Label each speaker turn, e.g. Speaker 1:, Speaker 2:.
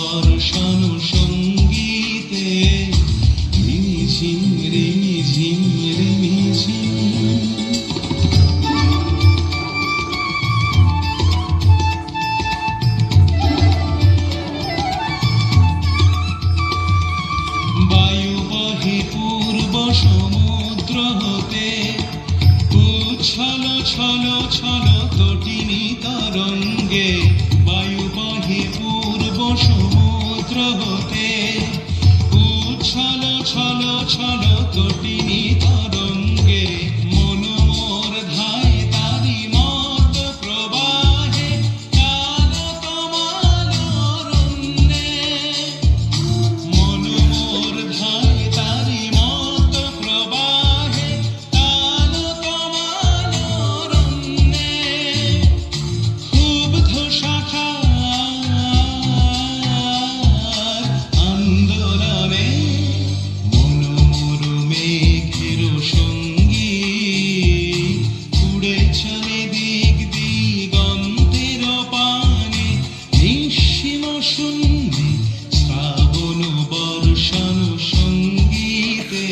Speaker 1: বর্ষণ সঙ্গীতে রিমিঝিম রিমিঝিম রিমিঝিম। বায়ু বহে পূর্ব সমুদ্র হতে, উচ্ছল ছল ছল তটিনী তরঙ্গে। বায়ু বহে পূর্ব সমুদ্র হতে, উচ্ছল ছল ছল তটিনী তরঙ্গে। মন মোর ধায় তারি মত প্রবাহে, কাল তমাল অরণ্যে। মন মোর ধায় তারি মত প্রবাহে, কাল তমাল অরণ্যে। ক্ষুব্ধ শাখার আন্দোলনে, মন মোর মেঘের সঙ্গীত। উড়ে চলে দিক দিগন্তের পানে, নিঃসীম শূন্যে শ্রাবণ বর্ষণ সঙ্গীতে।